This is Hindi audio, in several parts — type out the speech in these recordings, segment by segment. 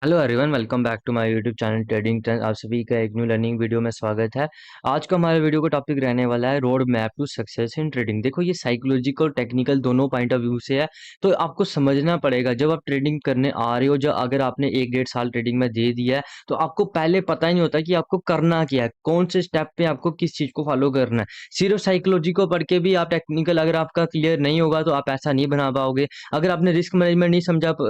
Hello everyone, welcome back to my YouTube channel trading trends. आप सभी का एक न्यू लर्निंग वीडियो में स्वागत है। आज का हमारे वीडियो का टॉपिक रहने वाला है road map to success in trading. देखो, ये साइकोलॉजिकल टेक्निकल दोनों पॉइंट ऑफ व्यू से है, तो आपको समझना पड़ेगा। जब आप ट्रेडिंग करने आ रहे हो, जब अगर आपने 1 डेढ़ साल ट्रेडिंग में दे दिया है, तो आपको पहले पता ही नहीं होता कि आपको करना क्या है, कौन से स्टेप पे आपको किस चीज़ को फॉलो करना है। सिर्फ साइकोलॉजी को पढ़ के भी आप टेक्निकल अगर आपका क्लियर नहीं होगा तो आप पैसा नहीं बना पाओगे। अगर आपने रिस्क मैनेजमेंट नहीं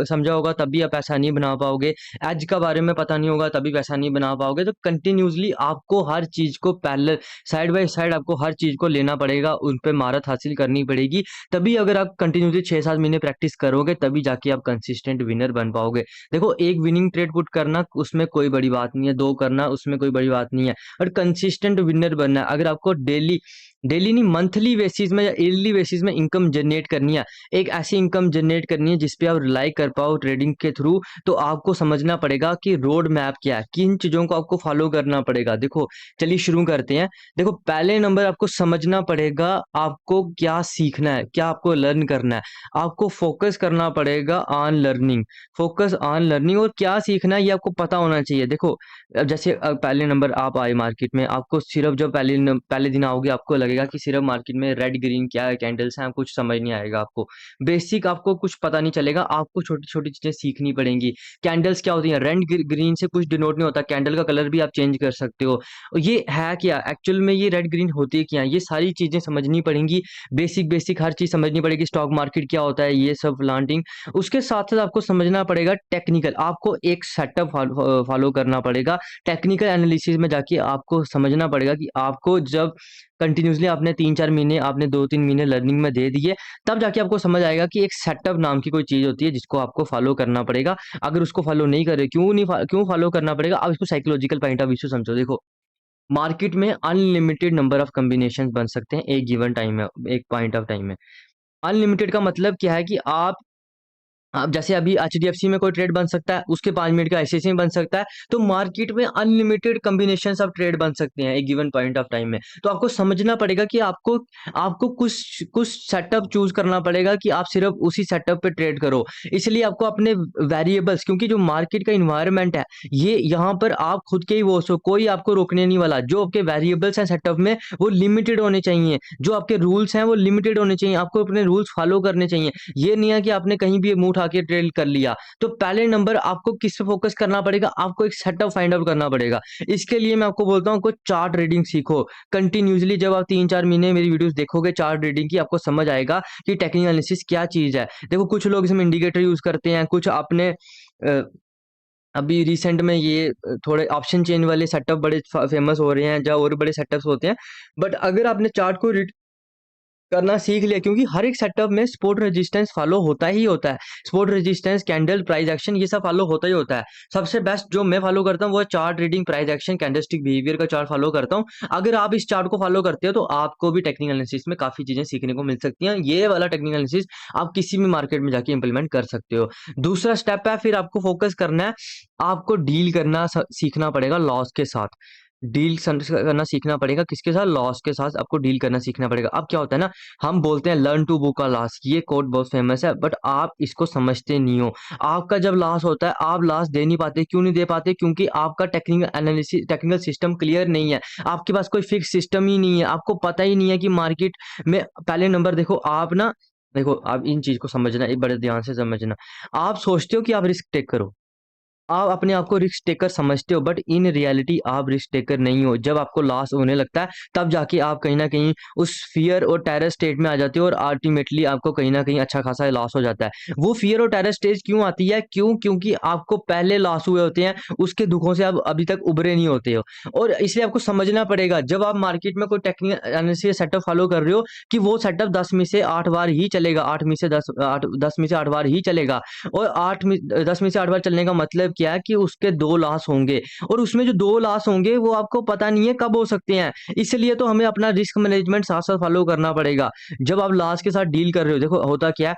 समझा होगा तब भी आप पैसा नहीं बना पाओगे। एज का बारे में पता नहीं होगा तभी पैसा नहीं बना पाओगे। तो कंटिन्यूअसली आपको हर चीज को पैरेलल साइड बाय साइड आपको हर चीज को लेना पड़ेगा, उन पे महारत हासिल करनी पड़ेगी। तभी अगर आप कंटिन्यूअसली 6-7 महीने प्रैक्टिस करोगे तभी जाके आप कंसिस्टेंट विनर बन पाओगे। देखो, एक विनिंग ट्रेड पुट करना उसमें कोई बड़ी बात नहीं है, दो करना उसमें कोई बड़ी बात नहीं है, और कंसिस्टेंट विनर बनना है। अगर आपको डेली डेली नहीं, मंथली बेसिस में या ईयरली बेसिस में इनकम जनरेट करनी है, एक ऐसी इनकम जनरेट करनी है जिसपे आप रिलाई कर पाओ ट्रेडिंग के थ्रू, तो आपको समझना पड़ेगा कि रोड मैप क्या है, किन चीज़ों को आपको फॉलो करना पड़ेगा। देखो, चलिए शुरू करते हैं। देखो, पहले नंबर आपको समझना पड़ेगा आपको क्या सीखना है, क्या आपको लर्न करना है। आपको फोकस करना पड़ेगा on learning, focus on learning. और क्या सीखना है ये आपको पता होना चाहिए। देखो, अब जैसे पहले नंबर आप आए मार्केट में, आपको सिर्फ जब पहले दिन आओगे आपको लगेगा कि सिर्फ मार्केट में रेड ग्रीन क्या कैंडल्स हैं, कुछ समझ नहीं आएगा आपको। बेसिक आपको कुछ पता नहीं चलेगा, आपको छोटी छोटी चीजें सीखनी पड़ेंगी। कैंडल्स क्या होती हैं, रेड ग्रीन से कुछ डिनोट नहीं होता, कैंडल का कलर भी आप चेंज कर सकते हो। और ये है क्या एक्चुअल में, ये रेड ग्रीन होती है क्या, ये सारी चीजें समझनी पड़ेंगी। बेसिक बेसिक हर चीज समझनी पड़ेगी। स्टॉक मार्केट क्या होता है, ये सब प्लांटिंग। उसके साथ साथ आपको समझना पड़ेगा टेक्निकल, आपको एक सेटअप फॉलो करना पड़ेगा। टेक्निकल एनालिसिस में जाके आपको समझना पड़ेगा कि आपको जब कंटिन्यूसली आपने 3-4 महीने, आपने 2-3 महीने लर्निंग में दे दिए, तब जाके आपको समझ आएगा कि एक सेटअप नाम की कोई चीज होती है जिसको आपको फॉलो करना पड़ेगा। अगर उसको फॉलो नहीं करे, क्यों फॉलो करना पड़ेगा, आप इसको साइकोलॉजिकल पॉइंट ऑफ व्यू से समझो। देखो, मार्केट में अनलिमिटेड नंबर ऑफ कॉम्बिनेशन बन सकते हैं एक गिवन टाइम में, एक पॉइंट ऑफ टाइम में। अनलिमिटेड का मतलब क्या है कि आप जैसे अभी एचडीएफसी में कोई ट्रेड बन सकता है, उसके 5 मिनट का आईसीआईसी में बन सकता है। तो मार्केट में अनलिमिटेड कॉम्बिनेशन ऑफ ट्रेड बन सकते हैं एक गिवन पॉइंट ऑफ टाइम में। तो आपको समझना पड़ेगा कि आपको आपको कुछ कुछ सेटअप चूज करना पड़ेगा कि आप सिर्फ उसी सेटअप पे ट्रेड करो। इसलिए आपको अपने वेरिएबल्स, क्योंकि जो मार्केट का इन्वायरमेंट है, ये यहाँ पर आप खुद के ही वो हो, कोई आपको रोकने नहीं वाला। जो आपके वेरिएबल्स हैं सेटअप में वो लिमिटेड होने चाहिए, जो आपके रूल्स हैं वो लिमिटेड होने चाहिए, आपको अपने रूल्स फॉलो करने चाहिए। ये नहीं है कि आपने कहीं भी मुंह उठा के ट्रेड कर लिया। तो पहले नंबर आपको किस पे फोकस करना पड़ेगा, आपको एक सेटअप फाइंड आउट करना पड़ेगा। इसके लिए मैं आपको बोलता हूँ कुछ चार्ट रीडिंग सीखो। कंटिन्यूसली जब आप 3-4 महीने मेरी वीडियोस देखोगे चार्ट रीडिंग की, आपको समझ आएगा कि टेक्निकल एनालिसिस क्या चीज है। देखो, कुछ लोग इसमें इंडिकेटर यूज करते हैं, कुछ अपने अभी रिसेंट में ये थोड़े ऑप्शन चेन वाले सेटअप बड़े फेमस हो रहे हैं, जहाँ और बड़े सेटअप्स होते हैं। बट अगर आपने चार्ट को करना सीख लिया, क्योंकि हर एक सेटअप में सपोर्ट रेजिस्टेंस फॉलो होता ही होता है। Support resistance, candle, price action, ये सब फॉलो होता ही होता है। सबसे बेस्ट जो मैं फॉलो करता हूँ वो है chart reading, price action, candlestick behaviour का चार्ट फॉलो करता हूँ। अगर आप इस चार्ट को फॉलो करते हो तो आपको भी टेक्निकल एनालिसिस में काफी चीजें सीखने को मिल सकती हैं। ये वाला टेक्निकल एनालिसिस आप किसी भी मार्केट में जाके इंप्लीमेंट कर सकते हो। दूसरा स्टेप है, फिर आपको फोकस करना है, आपको डील करना सीखना पड़ेगा लॉस के साथ। करना सीखना पड़ेगा, किसके साथ, लॉस के साथ आपको डील करना सीखना पड़ेगा। अब क्या होता है ना, हम बोलते हैं learn to book a loss, ये कोट बहुत फेमस है, बट आप इसको समझते नहीं हो। आपका जब लॉस होता है आप लॉस दे नहीं पाते, क्यों नहीं दे पाते, क्योंकि आपका technical analysis, technical system clear नहीं है। आपके पास कोई फिक्स सिस्टम ही नहीं है, आपको पता ही नहीं है कि मार्केट में पहले नंबर देखो आप ना, देखो आप इन चीज को समझना, एक बड़े ध्यान से समझना। आप सोचते हो कि आप रिस्क टेक करो, आप अपने आप को रिस्क टेकर समझते हो, बट इन रियलिटी आप रिस्क टेकर नहीं हो। जब आपको लॉस होने लगता है तब जाके आप कहीं ना कहीं उस फियर और टेरर स्टेट में आ जाते हो, और अल्टीमेटली आपको कहीं ना कहीं अच्छा खासा लॉस हो जाता है। वो फियर और टेरर स्टेज क्यों आती है, क्योंकि आपको पहले लॉस हुए होते हैं, उसके दुखों से आप अभी तक उभरे नहीं होते हो। और इसलिए आपको समझना पड़ेगा, जब आप मार्केट में कोई टेक्निकल एनालिसिस सेटअप फॉलो कर रहे हो, कि वो सेटअप 10 में से 8 बार ही चलेगा, 8 में से 8 बार ही चलेगा। और 10 में से 8 बार चलने का मतलब क्या है कि उसके 2 लॉस होंगे, और उसमें जो 2 लॉस होंगे वो आपको पता नहीं है कब हो सकते हैं। इसलिए तो हमें अपना रिस्क मैनेजमेंट साथ साथ फॉलो करना पड़ेगा। जब आप लॉस के साथ डील कर रहे हो, देखो होता क्या है,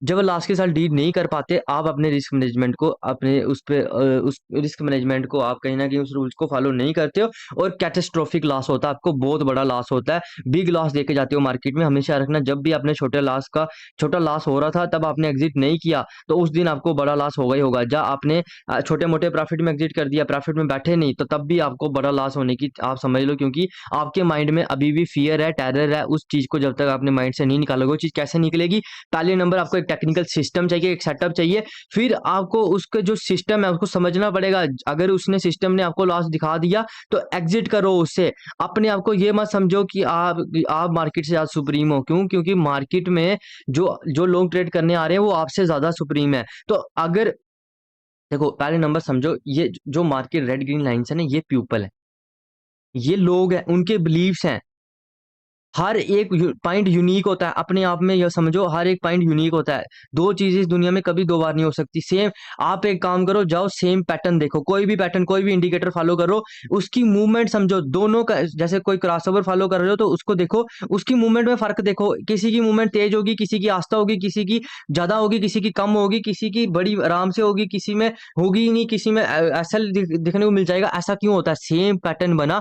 जब लास्ट के साल डील नहीं कर पाते, आप अपने रिस्क मैनेजमेंट को अपने उस रिस्क मैनेजमेंट को आप कहीं न कहीं उस रूल्स को फॉलो नहीं करते हो और कैटास्ट्रोफिक लॉस होता है, आपको बहुत बड़ा लॉस होता है, बिग लॉस देके जाते हो मार्केट में। हमेशा रखना, जब भी आपने छोटा लॉस हो रहा था तब आपने एग्ज़िट नहीं किया, तो उस दिन आपको बड़ा लॉस होगा ही होगा। जहाँ आपने छोटे-मोटे प्रॉफ़िट में एग्ज़िट कर दिया, प्रॉफ़िट में बैठे नहीं, तो तब भी आपको बड़ा लॉस होने की आप समझ लो, क्योंकि आपके माइंड में अभी भी फ़ियर है, टेरर है, उस चीज़ को जब तक आपने माइंड से नहीं निकालोगे, वो चीज़ कैसे निकलेगी? पहले नंबर आपको एक टेक्निकल सिस्टम चाहिए, एक सेटअप चाहिए, फिर आपको उसका जो सिस्टम है उसको समझना पड़ेगा। अगर उसने सिस्टम ने आपको लॉस दिखा दिया तो एग्ज़िट करो उससे। अपने आप को ये मत समझो कि आप मार्केट से ज़्यादा सुप्रीम हो। क्यों? क्योंकि मार्केट में जो जो लोग ट्रेड करने आ रहे हैं वो आपसे ज़्यादा सुप्रीम है। तो अगर देखो, पहले नंबर समझो, ये जो मार्केट रेड ग्रीन लाइन्स है ना, ये पीपल है। ये लोग हैं, उनके बिलीफ्स हैं। हर एक पॉइंट यूनिक होता है, अपने आप में यह समझो, हर एक पॉइंट यूनिक होता है। 2 चीज़ें इस दुनिया में कभी 2 बार नहीं हो सकती। सेम आप एक काम करो, जाओ सेम पैटर्न देखो, कोई भी पैटर्न, कोई भी इंडिकेटर फॉलो करो, उसकी मूवमेंट समझो, दोनों का जैसे कोई क्रॉसओवर फॉलो कर रहे हो तो उसको देखो, उसकी मूवमेंट में फ़र्क देखो। किसी की मूवमेंट तेज़ होगी, किसी की आस्ता होगी, किसी की ज़्यादा होगी, किसी की कम होगी, किसी की बड़ी आराम से होगी, किसी में होगी ही नहीं, किसी में एसएल दिखने को मिल जाएगा। ऐसा क्यों होता है? सेम पैटर्न बना,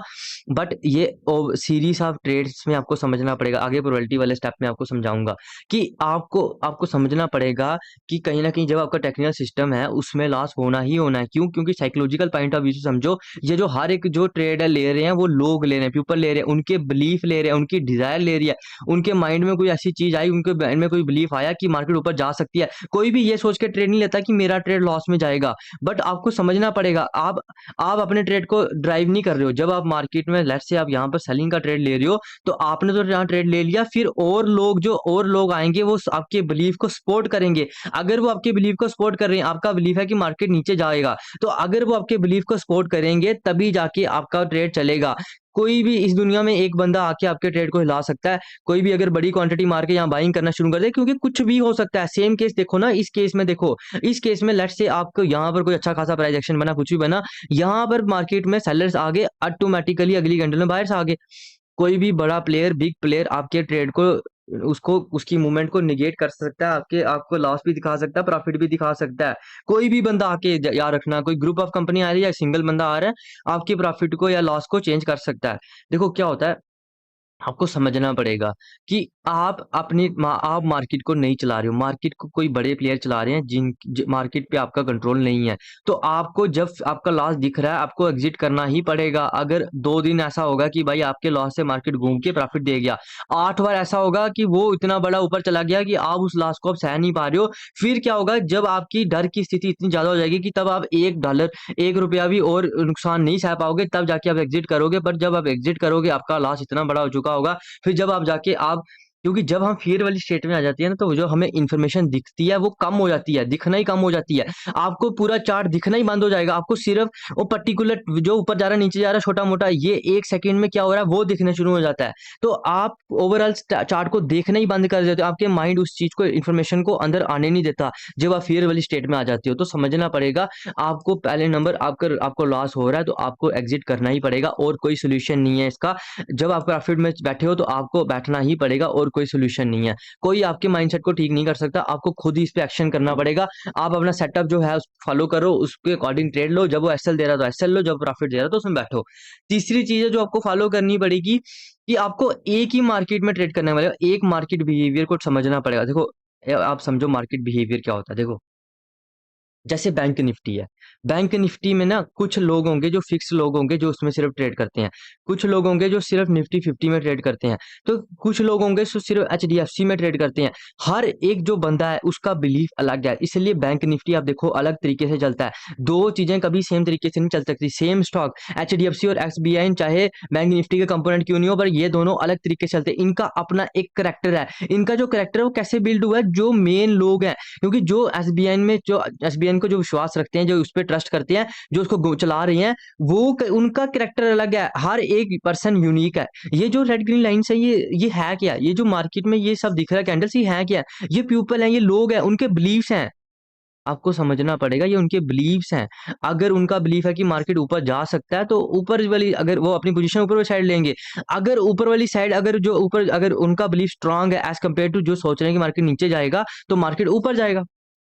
बट ये सीरीज ऑफ ट्रेड्स में आपको समझना पड़ेगा। आगे प्रोबेबिलिटी वाले स्टेप में आपको समझाऊँगा कि आपको आपको समझना पड़ेगा कि कहीं न कहीं जब आपका टेक्निकल सिस्टम है, उसमें लॉस होना ही होना है। क्यों? क्योंकि साइकोलॉजिकल पॉइंट ऑफ व्यू से समझो, ये जो हर एक जो ट्रेड है ले रहे हैं, वो लोग ले रहे हैं, पीपल ले रहे हैं, उनके बिलीफ ले रहे हैं, उनकी डिज़ायर ले रही है। उनके माइंड में कोई ऐसी चीज़ आई, उनके माइंड में कोई बिलीफ आया कि मार्केट ऊपर जा सकती है। कोई भी ये सोच के ट्रेड नहीं लेता कि मेरा ट्रेड लॉस में जाएगा। बट आपको समझना पड़ेगा, आप अपने ट्रेड को ड्राइव नहीं कर रहे हो। जब आप मार्केट में लेट्स से आप यहाँ पर सेलिंग का ट्रेड ले रहे हो, तो आपने तो यहाँ ट्रेड ले लिया, फिर और लोग आएँगे, वो आपके बिलीफ को सपोर्ट करेंगे। अगर वो आपके बिलीफ को सपोर्ट कर रहे हैं, आपका बिलीफ है कि मार्केट नीचे जाएगा, तो अगर वो आपके बिलीफ को सपोर्ट करेंगे, तभी जाके आपका ट्रेड चलेगा। कोई भी इस दुनिया में एक बंदा आके आपके ट्रेड को हिला सकता है। कोई भी अगर बड़ी क्वांटिटी मार के यहाँ बाइंग करना शुरू कर दे, क्योंकि कुछ भी हो सकता है। सेम केस देखो ना, इस केस में देखो, इस केस में लेट्स से आपको यहाँ पर कोई अच्छा खासा प्राइस एक्शन बना, कुछ भी बना, यहाँ पर मार्केट में सेलर्स आ गए, ऑटोमैटिकली अगली घंटे में बायर्स आ गए। कोई भी बड़ा प्लेयर, बिग प्लेयर आपके ट्रेड को उसको उसकी मूवमेंट को नेगेट कर सकता है, आपको लॉस भी दिखा सकता है, प्रॉफिट भी दिखा सकता है। कोई भी बंदा आके याद रखना, कोई ग्रुप ऑफ कंपनी आ रही है या सिंगल बंदा आ रहा है, आपके प्रॉफिट को या लॉस को चेंज कर सकता है। देखो क्या होता है, आपको समझना पड़ेगा कि आप मार्केट को नहीं चला रहे हो, मार्केट को कोई बड़े प्लेयर चला रहे हैं, मार्केट पे आपका कंट्रोल नहीं है। तो आपको जब आपका लॉस दिख रहा है, आपको एग्जिट करना ही पड़ेगा। अगर 2 दिन ऐसा होगा कि भाई आपके लॉस से मार्केट घूम के प्रॉफिट दे गया, 8 बार ऐसा होगा कि वो इतना बड़ा ऊपर चला गया कि आप उस लॉस को अब सह नहीं पा रहे हो, फिर क्या होगा, जब आपकी डर की स्थिति इतनी ज्यादा हो जाएगी कि तब आप $1 ₹1 भी और नुकसान नहीं सह पाओगे, तब जाके आप एग्जिट करोगे। पर जब आप एग्जिट करोगे, आपका लॉस इतना बड़ा हो चुका होगा, फिर जब आप जाके आप क्योंकि जब हम फ़ियर वाली स्टेट में आ जाती है ना, तो जो हमें इन्फॉर्मेशन दिखती है वो कम हो जाती है, दिखना ही कम हो जाती है। आपको पूरा चार्ट दिखना ही बंद हो जाएगा। आपको सिर्फ़ वो पर्टिकुलर जो ऊपर जा रहा है, नीचे जा रहा है, छोटा-मोटा ये 1 सेकंड में क्या हो रहा है वो दिखना शुरू हो जाता है। तो आप ओवरऑल चार्ट को देखना ही बंद कर देते हो। आपके माइंड उस चीज़ को, इन्फॉर्मेशन को अंदर आने नहीं देता, जब आप फ़ियर वाली स्टेट में आ जाती हो। तो समझना पड़ेगा, आपको पहले नंबर आपको लॉस हो रहा है तो आपको एग्ज़िट करना ही पड़ेगा, और कोई सॉल्यूशन नहीं है इसका। जब आप प्रॉफिट में बैठे हो तो आपको बैठना ही पड़ेगा, और कोई सॉल्यूशन नहीं है। कोई आपके माइंडसेट को ठीक नहीं कर सकता, आपको खुद ही इस पे एक्शन करना पड़ेगा। आप अपना सेटअप जो है उसको फॉलो करो, उसके अकॉर्डिंग ट्रेड लो, जब वो एसएल दे रहा है तो एसएल लो, जब प्रॉफिट दे रहा है तो उसमें बैठो। तीसरी चीज़ है जो आपको फॉलो करनी पड़ेगी कि आपको एक ही मार्केट में ट्रेड करने वाले हो, एक मार्केट बिहेवियर को समझना पड़ेगा। देखो, आप समझो मार्केट बिहेवियर क्या होता है। देखो, जैसे बैंक निफ्टी है। बैंक निफ्टी में ना कुछ लोग होंगे जो फिक्स लोग होंगे जो उसमें सिर्फ ट्रेड करते हैं। कुछ लोग होंगे जो सिर्फ निफ्टी 50 में ट्रेड करते हैं। तो कुछ लोग होंगे जो सिर्फ एचडीएफसी में ट्रेड करते हैं। हर एक जो बंदा है उसका बिलीफ अलग है। इसलिए बैंक निफ्टी आप देखो अलग तरीके से चलता है। 2 चीज़ें कभी सेम तरीके से नहीं चल सकती। सेम स्टॉक एचडीएफसी और एसबीआई चाहे बैंक निफ्टी के कंपोनेंट क्यों नहीं हो, पर ये दोनों अलग तरीके से चलते हैं। इनका अपना एक करैक्टर है। इनका जो करैक्टर है वो कैसे बिल्ड हुआ है, जो मेन लोग हैं, क्योंकि जो एसबीआई को जो विश्वास रखते हैं, जो उस पे ट्रस्ट करते हैं, जो उसको चला रहे हैं, उनका कैरेक्टर अलग है। हर एक पर्सन यूनिक है। ये जो रेड ग्रीन लाइन्स है, ये है क्या? ये जो मार्केट में ये सब दिख रहा है कैंडल्स, ये है क्या? ये पीपल है, ये लोग हैं, उनके बिलीव्स हैं। आपको समझना पड़ेगा ये उनके बिलीव्स हैं। अगर उनका बिलीफ है कि मार्केट ऊपर जा सकता है तो ऊपर वाली अगर वो अपनी पोजीशन ऊपर वाली साइड लेंगे। अगर ऊपर वाली साइड अगर जो ऊपर अगर उनका बिलीफ स्ट्रांग है एज़ कंपेयर टू जो सोच रहे हैं कि मार्केट नीचे जाएगा, तो मार्केट ऊपर जाएगा।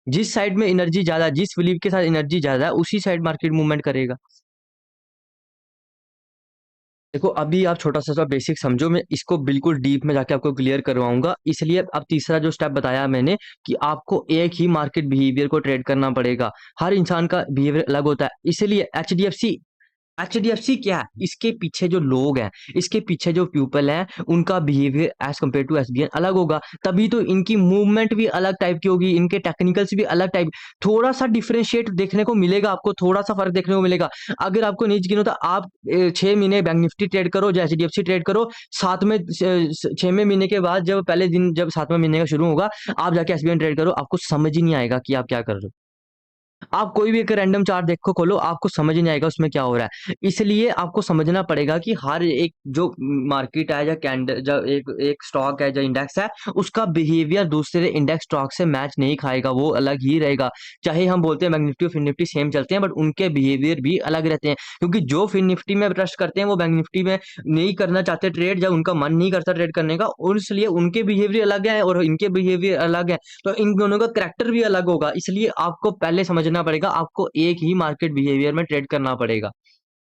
जिस साइड में एनर्जी ज़्यादा है, जिस बिलीफ के साथ एनर्जी ज़्यादा है, उसी साइड मार्केट मूवमेंट करेगा। देखो अभी आप छोटा-सा सा बेसिक समझो, मैं इसको बिल्कुल डीप में जाके आपको क्लियर करवाऊँगा। इसलिए अब तीसरा जो स्टेप बताया मैंने कि आपको एक ही मार्केट बिहेवियर को ट्रेड करना पड़ेगा। हर इंसान का बिहेवियर अलग होता है। इसलिए एचडीएफसी क्या है? इसके पीछे जो लोग हैं, इसके पीछे जो पीपल हैं, उनका behaviour as compare to SBI अलग होगा। तभी तो इनकी मूवमेंट भी अलग टाइप की होगी, इनके टेक्निकल्स भी अलग टाइप। थोड़ा-सा डिफरेंशिएट देखने को मिलेगा आपको, थोड़ा-सा फ़र्क देखने को मिलेगा। अगर आपको नहीं यकीन होता आप 6 महीने बैंक निफ्टी ट्रेड करो या एचडीएफसी ट्रेड करो, 7वें 6वें महीने के बाद जब पहले दिन जब 7वाँ महीने का शुरू होगा, आप जाके एसबीआई ट्रेड करो, आपको समझ ही नहीं आएगा कि आप क्या कर रहे हो। आप कोई भी एक रैंडम चार्ट देखो खोलो, आपको समझ नहीं आएगा उसमें क्या हो रहा है। इसलिए आपको समझना पड़ेगा कि हर एक जो मार्केट है या जो एक एक स्टॉक है, जो इंडेक्स है, उसका बिहेवियर दूसरे इंडेक्स स्टॉक से मैच नहीं खाएगा, वो अलग ही रहेगा। चाहे हम बोलते हैं बैंक निफ्टी और फिन निफ्टी सेम चलते हैं, बट उनके बिहेवियर भी अलग रहते हैं। क्योंकि जो फिन निफ्टी में ट्रस्ट करते हैं, वो बैंक निफ्टी में नहीं करना चाहते ट्रेड, या उनका मन नहीं करता ट्रेड करने का, और इसलिए उनके बिहेवियर अलग है और इनके बिहेवियर अलग है। तो इन दोनों का करैक्टर भी अलग होगा, इसलिए आपको पहले समझना पड़ेगा, आपको एक ही मार्केट बिहेवियर में ट्रेड करना पड़ेगा,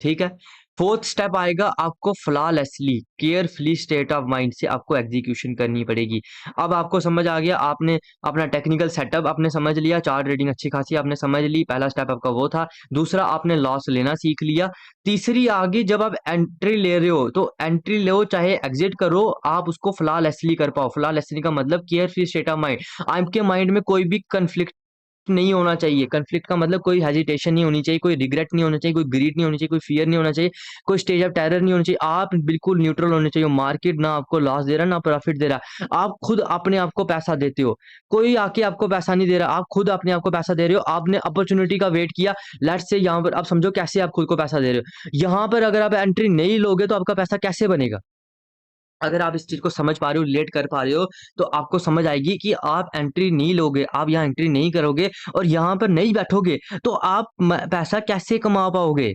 ठीक है? 4th स्टेप आएगा, आपको flawlessly, carefully state of mind से आपको एग्जीक्यूशन करनी पड़ेगी। अब आपको समझ आ गया, आपने अपना टेक्निकल सेटअप आपने समझ लिया, चार्ट रीडिंग अच्छी खासी आपने समझ ली, पहला स्टेप आपका वो था। दूसरा आपने लॉस लेना सीख लिया। तीसरी आगे जब आप एंट्री ले रहे हो, तो एंट्री लो चाहे एग्जिट करो, आप उसको फ्लॉलेसली कर पाओ। फ्लॉलेसली का मतलब केयरफुल स्टेट ऑफ माइंड। आपके माइंड में कोई भी कॉन्फ्लिक्ट नहीं होना चाहिए। कॉन्फ्लिक्ट का मतलब कोई हेजिटेशन नहीं होनी चाहिए, कोई रिग्रेट नहीं होना चाहिए, कोई ग्रीड नहीं होनी चाहिए, कोई फियर नहीं होना चाहिए, कोई स्टेज ऑफ टेरर नहीं होनी चाहिए। आप बिल्कुल न्यूट्रल होने चाहिए। मार्केट ना आपको लॉस दे रहा है, ना प्रॉफिट दे रहा है। आप खुद अपने आप को पैसा देते हो। कोई आके आपको पैसा नहीं दे रहा, आप खुद अपने आप को पैसा दे रहे हो। आपने अपॉर्च्युनिटी का वेट किया। लेट्स से यहाँ पर आप समझो कैसे आप खुद को पैसा दे रहे हो। यहाँ पर अगर आप एंट्री नहीं लोगे तो आपका पैसा कैसे बनेगा? अगर आप इस चीज़ को समझ पा रहे हो, रिलेट कर पा रहे हो, तो आपको समझ आएगी कि आप एंट्री नहीं लोगे, आप यहाँ एंट्री नहीं करोगे और यहाँ पर नहीं बैठोगे, तो आप पैसा कैसे कमा पाओगे?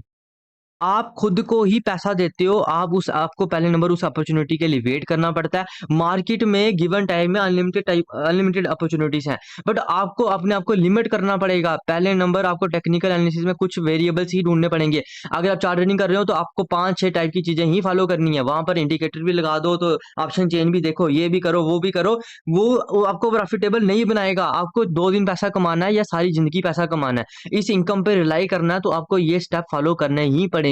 आप खुद को ही पैसा देते हो, आपको पहले नंबर उस अपॉर्च्युनिटी के लिए वेट करना पड़ता है। मार्केट में गिवन टाइम में अनलिमिटेड अपॉर्च्युनिटीज़ हैं, बट आपको अपने आप को लिमिट करना पड़ेगा। पहले नंबर आपको टेक्निकल एनालिसिस में कुछ वेरिएबल्स ही ढूँढने पड़ेंगे। अगर आप चार्ट रीडिंग कर रहे हो तो आपको 5-6 टाइप की चीज़ें ही फॉलो करनी है। वहाँ पर इंडिकेटर भी लगा दो, तो ऑप्शन चेन भी देखो, ये भी करो, वो भी करो। वो आपको प्रॉफिटेबल नहीं बनाएगा। आपको 2 दिन पैसा कमाना है या सारी ज़िंदगी पैसा कमाना है। इस इनकम पे रिलाई करना है, तो आपको ये स्टेप फॉलो करने ही पड़ेंगे,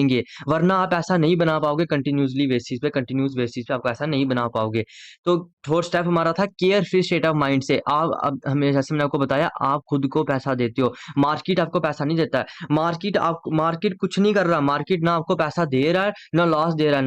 वरना आप ऐसा नहीं बना पाओगे कंटिन्यूस बेसिस पे आप ऐसा नहीं बना पाओगे। तो 4th स्टेप हमारा था care free state of mind से। आप अब हमें जैसे मैंने आपको बताया, आप खुद को पैसा देते हो, मार्केट आपको पैसा नहीं देता है। मार्केट कुछ नहीं कर रहा, मार्केट ना आपको पैसा दे रहा है, ना लॉस दे रहा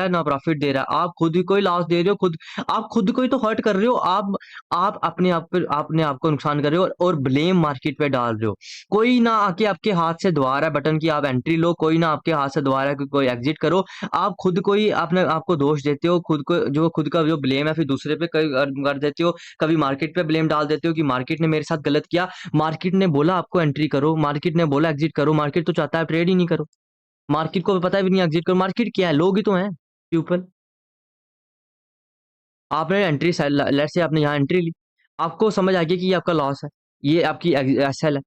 है, ना प्रॉफिट दे रहा है। आप खुद ही को ही लॉस दे रहे हो, आप खुद को ही तो हर्ट कर रहे हो। आप अपने आप को नुकसान कर रहे हो और ब्लेम मार्केट पे डाल रहे हो। कोई ना आके आपके हाथ से दबा रहा है बटन की आप एंट्री लो, कोई ना आपके हाथ से दबा रहा है कि कोई एग्जिट करो। आप खुद को ही अपने आप को दोष देते हो, खुद का जो ब्लेम है फिर दूसरे पे कर देते हो। कभी मार्केट पे ब्लेम डाल देते हो कि मार्केट ने मेरे साथ गलत किया, मार्केट ने बोला आपको एंट्री करो, मार्केट ने बोला एग्जिट करो, मार्केट तो चाहता है ट्रेड ही नहीं करो। मार्केट को पता भी नहीं एग्जिट करो, मार्केट क्या है? लोग ही तो हैं, पीपल। आपने लेट्स से आपने यहाँ एंट्री ली, आपको समझ आ गया कि ये आपका लॉस है, ये आपकी एसएल है।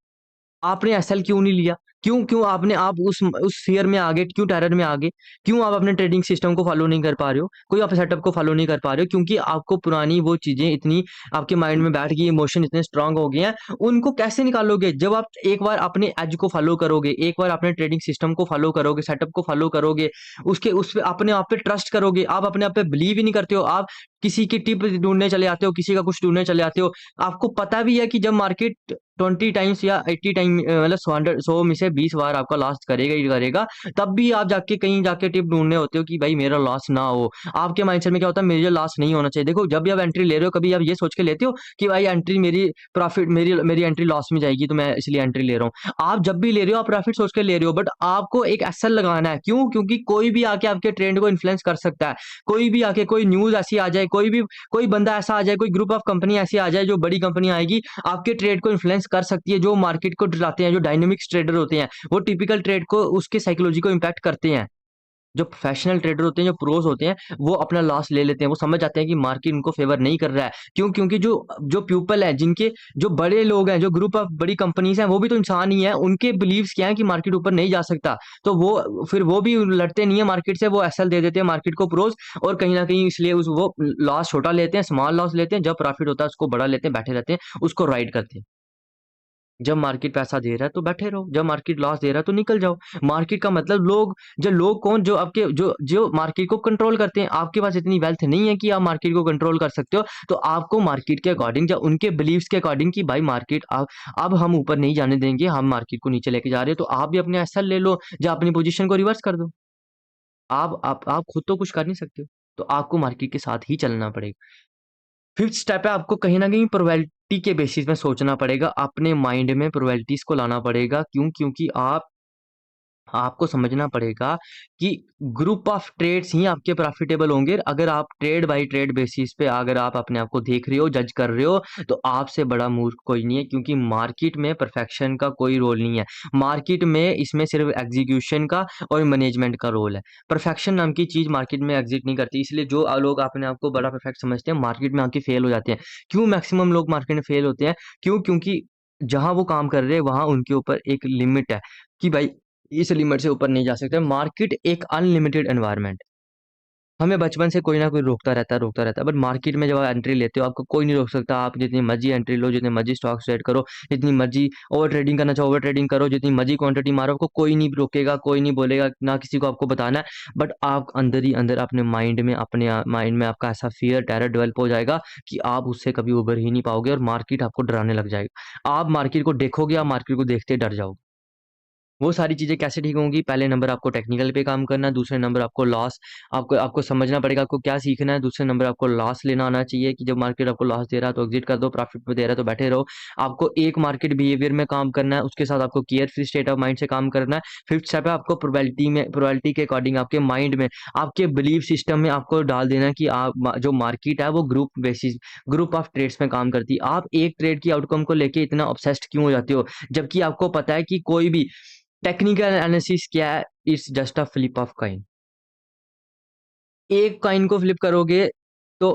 आपने एसएल क्यों नहीं लिया? क्यों क्यों आपने आप उस फ़ियर में आ गए, क्यों टेरर में आ गए? क्यों आप अपने ट्रेडिंग सिस्टम को फ़ॉलो नहीं कर पा रहे हो? कोई आप सेटअप को फ़ॉलो नहीं कर पा रहे हो? क्योंकि आपको पुरानी वो चीज़ें इतनी आपके माइंड में बैठ गई, इमोशन इतने स्ट्रॉन्ग हो गए हैं, उनको कैसे निकालोगे? जब आप एक बार अपने एज को फ़ॉलो करोगे, एक बार अपने ट्रेडिंग सिस्टम को फ़ॉलो करोगे, सेटअप को फ़ॉलो करोगे, उस पे अपने आप पे ट्रस्ट करोगे, आप अपने आप पे बिलीव ही नहीं करते हो, आप किसी की टिप ढूँढने चले जाते हो, किसी का कुछ ढूँढने चले जाते हो। आपको पता भी है कि जब मार्केट 20 टाइम्स या 80 टाइम मतलब 100 में से 20 बार आपका लॉस करेगा ही करेगा, तब भी आप जाके कहीं जाके टिप ढूँढने होते हो कि भाई मेरा लॉस ना हो। आपके माइंडसेट में क्या होता है, मेरा लॉस नहीं होना चाहिए। देखो, जब भी आप एंट्री ले रहे हो, कभी आप ये सोच के लेते हो कि भाई एंट्री मेरी प्रॉफिट मेरी मेरी एंट्री लॉस में जाएगी, तो मैं इसलिए एंट्री ले रहा हूँ। आप जब भी ले रहे हो, आप प्रॉफिट सोच के ले रहे हो, बट आपको एक एसएल लगाना है। क्यों? क्योंकि कोई भी आके आपके ट्रेंड को इन्फ्लुएंस कर सकता है। कोई भी आके कोई न्यूज़ ऐसी आ जाए, कोई बंदा ऐसा आ जाए, कोई ग्रुप ऑफ कंपनी ऐसी आ जाए, जो बड़ी कंपनी आएगी, आपके ट्रेड को इन्फ्लुएंस इन्फ्लुएंस कर सकती है, जो मार्केट को डराते हैं, जो डायनेमिक्स ट्रेडर होते हैं, वो टिपिकल ट्रेड को, उसके साइकोलॉजी को इम्पैक्ट करते हैं। जो प्रोफेशनल ट्रेडर होते हैं, जो प्रोस होते हैं, वो अपना लॉस ले लेते हैं। वो समझ जाते हैं कि मार्केट उनको फेवर नहीं कर रहा है। क्यों? क्योंकि जो जो पीपल है, जिनके जो बड़े लोग हैं, जो ग्रुप ऑफ बड़ी कंपनीज हैं, वो भी तो इंसान ही है। उनके बिलीव्स क्या है कि मार्केट ऊपर नहीं जा सकता, तो वो फिर वो भी लड़ते नहीं है मार्केट से, वो एसएल दे देते हैं मार्केट को, प्रोस। और कहीं ना कहीं इसलिए उस वो लॉस छोटा लेते हैं, स्मॉल लॉस लेते हैं, जब प्रॉफिट होता है उसको बड़ा लेते हैं, बैठे रहते हैं, उसको राइड करते हैं। जब मार्केट पैसा दे रहा है तो बैठे रहो, जब मार्केट लॉस दे रहा है तो निकल जाओ। मार्केट का मतलब लोग, जो लोग कौन, जो आपके जो जो मार्केट को कंट्रोल करते हैं। आपके पास इतनी वेल्थ नहीं है कि आप मार्केट को कंट्रोल कर सकते हो, तो आपको मार्केट के अकॉर्डिंग, या उनके बिलीव्स के अकॉर्डिंग, कि भाई मार्केट अब हम ऊपर नहीं जाने देंगे, हम मार्केट को नीचे लेके जा रहे हैं, तो आप भी अपने एसएल ले लो, या अपनी पोजीशन को रिवर्स कर दो। आप खुद तो कुछ कर नहीं सकते हो, तो आपको मार्केट के साथ ही चलना पड़ेगा। फिफ्थ स्टेप है, आपको कहीं न कहीं प्रोबेबिलिटी के बेसिस में सोचना पड़ेगा, अपने माइंड में प्रोबेबिलिटीज़ को लाना पड़ेगा। क्यों? क्योंकि आपको समझना पड़ेगा कि ग्रुप ऑफ ट्रेड्स ही आपके प्रॉफिटेबल होंगे। अगर आप ट्रेड बाय ट्रेड बेसिस पे अगर आप अपने आप को देख रहे हो, जज कर रहे हो, तो आपसे बड़ा मूर्ख कोई नहीं है, क्योंकि मार्केट में परफेक्शन का कोई रोल नहीं है। मार्केट में इसमें सिर्फ एग्जीक्यूशन का और मैनेजमेंट का रोल है। परफेक्शन नाम की चीज़ मार्केट में एग्जिस्ट नहीं करती, इसलिए जो लोग अपने आप को बड़ा परफेक्ट समझते हैं, मार्केट में आके फेल हो जाते हैं। क्यों मैक्सिमम लोग मार्केट में फेल होते हैं? क्यों? क्योंकि जहाँ वो काम कर रहे हैं, वहाँ उनके ऊपर एक लिमिट है कि भाई इस लिमिट से ऊपर नहीं जा सकते। मार्केट एक अनलिमिटेड एनवायरनमेंट, हमें बचपन से कोई ना कोई रोकता रहता है। बट मार्केट में जब आप एंट्री लेते हो, आपको कोई नहीं रोक सकता। आप जितनी मर्जी एंट्री लो, जितनी मर्जी स्टॉक ट्रेड करो, जितनी मर्जी ओवर ट्रेडिंग करना चाहो ओवर ट्रेडिंग करो, जितनी मर्जी क्वांटिटी मारो, आपको कोई नहीं रोकेगा, कोई नहीं बोलेगा, ना किसी को आपको बताना है। बट आप अंदर ही अंदर अपने माइंड में, अपने माइंड में आपका ऐसा फियर, टेरर डेवलप हो जाएगा कि आप उससे कभी उभर ही नहीं पाओगे, और मार्केट आपको डराने लग जाएगा। आप मार्केट को देखोगे, आप मार्केट को देखते ही डर जाओगे। वो सारी चीज़ें कैसे ठीक होंगी? पहले नंबर आपको टेक्निकल पे काम करना है, दूसरे नंबर आपको लॉस, आपको आपको समझना पड़ेगा आपको क्या सीखना है। दूसरे नंबर आपको लॉस लेना आना चाहिए, कि जब मार्केट आपको लॉस दे रहा है तो एग्ज़िट कर दो, प्रॉफ़िट में दे रहा है तो बैठे रहो। आपको एक मार्केट बिहेवियर में काम करना है, उसके साथ आपको केयरफ्री स्टेट ऑफ माइंड से काम करना है। फिफ्थ स्टेप है, आपको प्रोबेबिलिटी के अकॉर्डिंग आपके माइंड में, आपके बिलीफ सिस्टम में आपको डाल देना है कि जो मार्केट है वो ग्रुप ऑफ ट्रेड्स में काम करती है। आप एक ट्रेड की आउटकम को लेके इतना ऑब्सेस्ड क्यों हो जाते हो? जबकि आपको पता है कि कोई भी टेक्निकल एनालिसिस क्या है? It's just a flip of coin. एक कॉइन को फ्लिप करोगे तो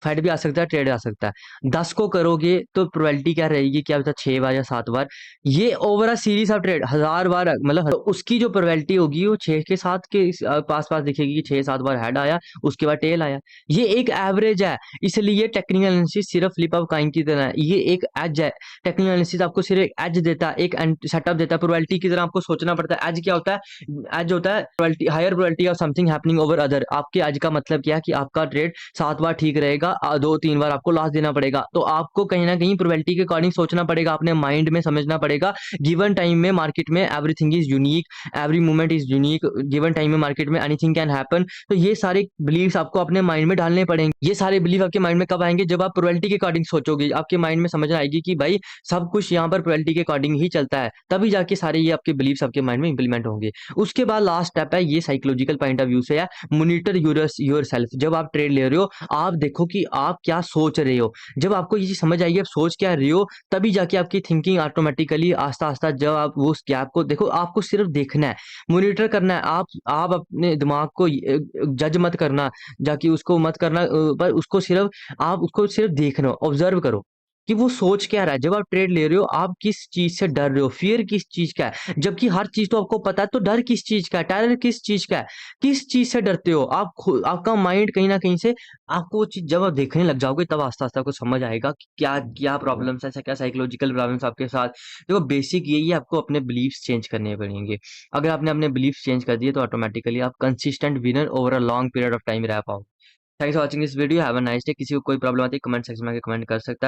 फेड भी आ सकता है, ट्रेड आ सकता है। 10 को करोगे तो प्रोबेबिलिटी क्या रहेगी, क्या पता 6 बार या 7 बार। ये over a series of trade 1000 बार, मतलब तो उसकी जो प्रोबेबिलिटी होगी वो 6 के 7 के पास-पास दिखेगी, कि 6-7 बार हेड आया, उसके बाद टेल आया। ये एक एवरेज है, इसलिए टेक्निकल एनालिसिस सिर्फ फ्लिप ऑफ कॉइन की तरह है। ये एक एज है। टेक्निकल एनालिसिस आपको सिर्फ एक एज देता है, एक सेटअप देता है। प्रोबेबिलिटी की तरह आपको सोचना पड़ता है। एज क्या होता है? एज होता है probability, higher probability of something happening over other. आपके एज का मतलब क्या है? कि आपका ट्रेड 7 बार ठीक रहेगा, 2-3 बार आपको लॉस देना पड़ेगा। तो आपको कहीं न कहीं प्रोबेबिलिटी के अकॉर्डिंग सोचना पड़ेगा, अपने माइंड में समझना पड़ेगा। गिवन टाइम में मार्केट में everything is unique, every moment is unique. Given time में मार्केट में एनीथिंग कैन हैपन। तो ये सारे बिलीव्स आपको अपने माइंड में डालने पड़ेंगे। ये सारे बिलीव आपके माइंड में कब आएँगे? जब आप प्रोबेबिलिटी के अकॉर्डिंग सोचोगे। आपके माइंड में समझ आएगी कि भाई सब कुछ यहाँ पर प्रोबेबिलिटी के अकॉर्डिंग ही चलता है। तभी जाके सारे ये आपके बिलीव्स आपके माइंड में इंप्लीमेंट होंगे। उसके बाद लास्ट स्टेप है, ये साइकोलॉजिकल पॉइंट ऑफ व्यू से है, मॉनिटर योरसेल्फ। जब आप ट्रेड ले रहे हो, आप देखो कि आप क्या सोच रहे हो। जब आपको ये चीज़ समझ आएगी आप सोच क्या रहे हो, तभी जाके आपकी थिंकिंग ऑटोमेटिकली आस्ता-आस्ता, जब आप वो उस गैप को देखो, आपको सिर्फ देखना है, मॉनिटर करना है। आप अपने दिमाग को जज मत करना, जाके उसको मत करना, पर उसको सिर्फ, आप उसको सिर्फ देखना, ऑब्जर्व करो कि वो सोच क्या रहा है। जब आप ट्रेड ले रहे हो, आप किस चीज़ से डर रहे हो, फ़ियर किस चीज़ का है? जबकि हर चीज़ तो आपको पता है, तो डर किस चीज़ का है? टेरर किस चीज़ का है? किस चीज़ से डरते हो? आपका माइंड कहीं न कहीं से, आपको वो चीज़ जब आप देखने लग जाओगे, तब आस्ता-आस्ता आपको समझ आएगा कि क्या क्या प्रॉब्लम्स हैं, क्या साइकोलॉजिकल प्रॉब्लम्स आपके साथ। देखो बेसिक यही है, आपको अपने बिलीफ्स चेंज करने पड़ेंगे। अगर आपने अपने बिलीफ्स चेंज कर दिए, तो ऑटोमैटिकली आप consistent winner over a long period of time रह पाओगे। Thanks for watching this video. Have a nice day. किसी को कोई प्रॉब्लम आती है, कमेंट सेक्शन में आके कमेंट कर सकता है।